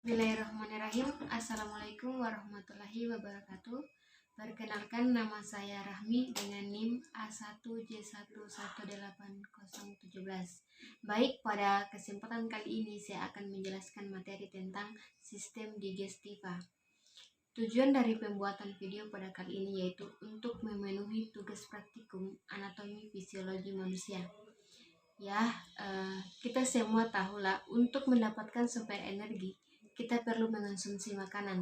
Bismillahirrahmanirrahim. Assalamualaikum warahmatullahi wabarakatuh. Perkenalkan, nama saya Rahmi dengan NIM A1J118017. Baik, pada kesempatan kali ini saya akan menjelaskan materi tentang sistem digestiva. Tujuan dari pembuatan video pada kali ini yaitu untuk memenuhi tugas praktikum anatomi fisiologi manusia. Kita semua tahulah untuk mendapatkan sumber energi kita perlu mengonsumsi makanan.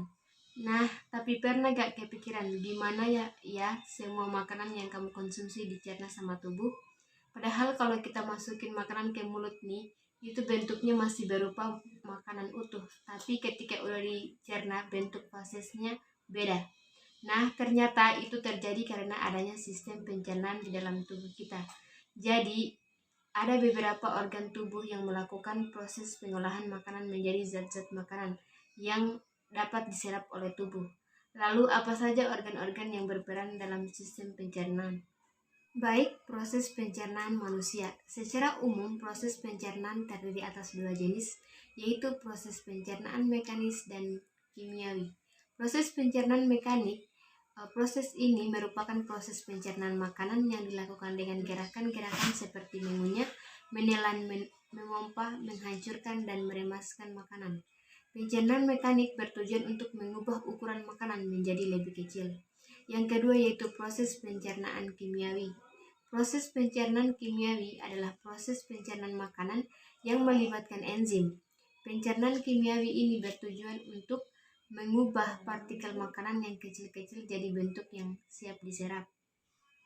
Nah, tapi pernah gak kepikiran di mana ya semua makanan yang kamu konsumsi dicerna sama tubuh? Padahal kalau kita masukin makanan ke mulut nih, itu bentuknya masih berupa makanan utuh, tapi ketika udah dicerna bentuk prosesnya beda. Nah, ternyata itu terjadi karena adanya sistem pencernaan di dalam tubuh kita. Jadi ada beberapa organ tubuh yang melakukan proses pengolahan makanan menjadi zat-zat makanan yang dapat diserap oleh tubuh. Lalu apa saja organ-organ yang berperan dalam sistem pencernaan? Baik, proses pencernaan manusia. Secara umum, proses pencernaan terdiri atas dua jenis, yaitu proses pencernaan mekanis dan kimiawi. Proses pencernaan mekanik, proses ini merupakan proses pencernaan makanan yang dilakukan dengan gerakan-gerakan seperti mengunyah, menelan, memompa, menghancurkan, dan meremaskan makanan. Pencernaan mekanik bertujuan untuk mengubah ukuran makanan menjadi lebih kecil. Yang kedua yaitu proses pencernaan kimiawi. Proses pencernaan kimiawi adalah proses pencernaan makanan yang melibatkan enzim. Pencernaan kimiawi ini bertujuan untuk mengubah partikel makanan yang kecil-kecil jadi bentuk yang siap diserap.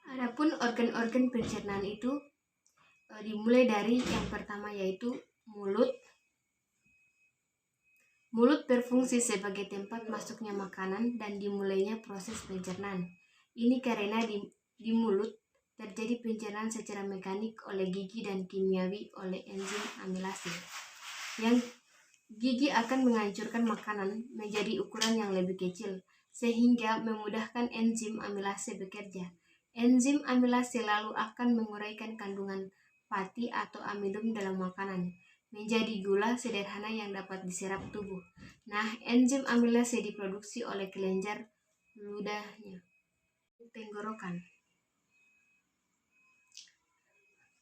Adapun organ-organ pencernaan itu dimulai dari yang pertama yaitu mulut. Mulut berfungsi sebagai tempat masuknya makanan dan dimulainya proses pencernaan. Ini karena di mulut terjadi pencernaan secara mekanik oleh gigi dan kimiawi oleh enzim amilase. Yang gigi akan menghancurkan makanan menjadi ukuran yang lebih kecil, sehingga memudahkan enzim amilase bekerja. Enzim amilase lalu akan menguraikan kandungan pati atau amidum dalam makanan, menjadi gula sederhana yang dapat diserap tubuh. Nah, enzim amilase diproduksi oleh kelenjar ludahnya. Tenggorokan.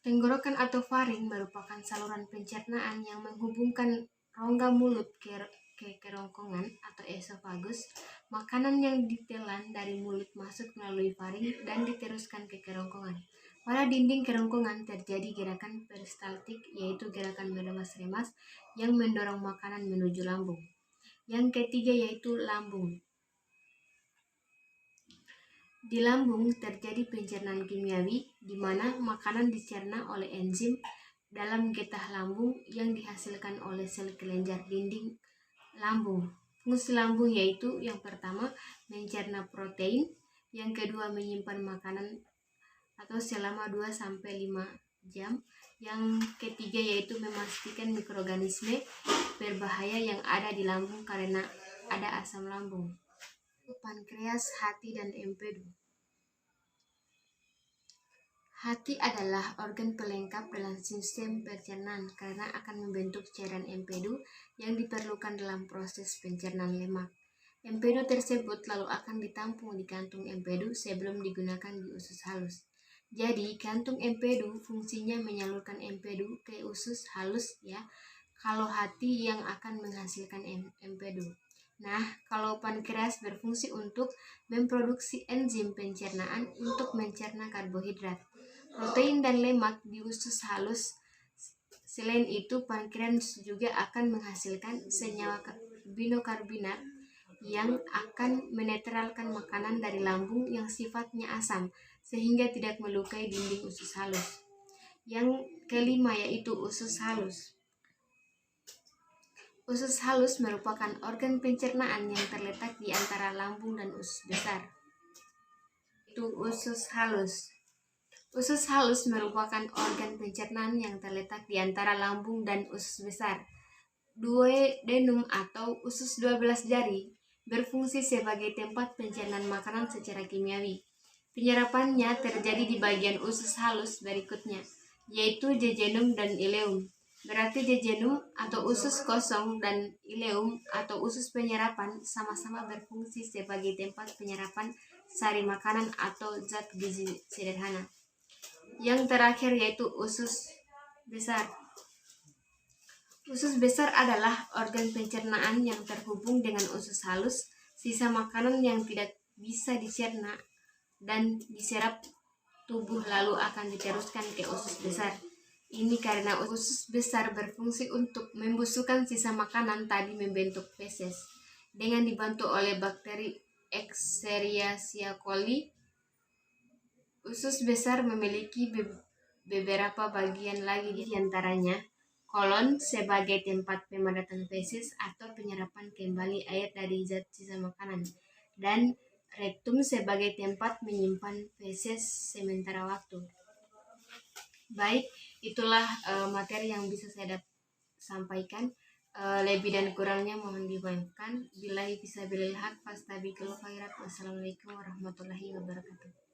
Tenggorokan atau faring merupakan saluran pencernaan yang menghubungkan rongga mulut ke kerongkongan atau esofagus. Makanan yang ditelan dari mulut masuk melalui faring dan diteruskan ke kerongkongan. Pada dinding kerongkongan terjadi gerakan peristaltik, yaitu gerakan meremas-remas yang mendorong makanan menuju lambung. Yang ketiga yaitu lambung. Di lambung terjadi pencernaan kimiawi di mana makanan dicerna oleh enzim dalam getah lambung yang dihasilkan oleh sel kelenjar dinding lambung. Fungsi lambung yaitu yang pertama mencerna protein, yang kedua menyimpan makanan atau selama 2-5 jam, yang ketiga yaitu memastikan mikroorganisme berbahaya yang ada di lambung karena ada asam lambung. Pankreas, hati, dan empedu. Hati adalah organ pelengkap dalam sistem pencernaan karena akan membentuk cairan empedu yang diperlukan dalam proses pencernaan lemak. Empedu tersebut lalu akan ditampung di kantung empedu sebelum digunakan di usus halus. Jadi, kantung empedu fungsinya menyalurkan empedu ke usus halus ya. Kalau hati yang akan menghasilkan empedu. Nah, kalau pankreas berfungsi untuk memproduksi enzim pencernaan untuk mencerna karbohidrat, protein, dan lemak di usus halus. Selain itu, pankreas juga akan menghasilkan senyawa binokarbinat yang akan menetralkan makanan dari lambung yang sifatnya asam, sehingga tidak melukai dinding usus halus. Yang kelima yaitu usus halus. Usus halus merupakan organ pencernaan yang terletak di antara lambung dan usus besar. Itu usus halus. Usus halus merupakan organ pencernaan yang terletak di antara lambung dan usus besar. Duodenum atau usus 12 jari berfungsi sebagai tempat pencernaan makanan secara kimiawi. Penyerapannya terjadi di bagian usus halus berikutnya, yaitu jejunum dan ileum. Berarti jejunum atau usus kosong dan ileum atau usus penyerapan sama-sama berfungsi sebagai tempat penyerapan sari makanan atau zat gizi sederhana. Yang terakhir yaitu usus besar. Usus besar adalah organ pencernaan yang terhubung dengan usus halus. Sisa makanan yang tidak bisa dicerna dan diserap tubuh lalu akan diteruskan ke usus besar. Ini karena usus besar berfungsi untuk membusukkan sisa makanan tadi membentuk feses. Dengan dibantu oleh bakteri Escherichia coli, usus besar memiliki beberapa bagian lagi, di antaranya kolon sebagai tempat pemadatan feses atau penyerapan kembali air dari zat sisa makanan, dan rektum sebagai tempat menyimpan feses sementara waktu. Baik, itulah materi yang bisa saya sampaikan. Lebih dan kurangnya mohon dimaafkan. Billahi fisabilil haq, fastabiqul khairat. Wassalamualaikum warahmatullahi wabarakatuh.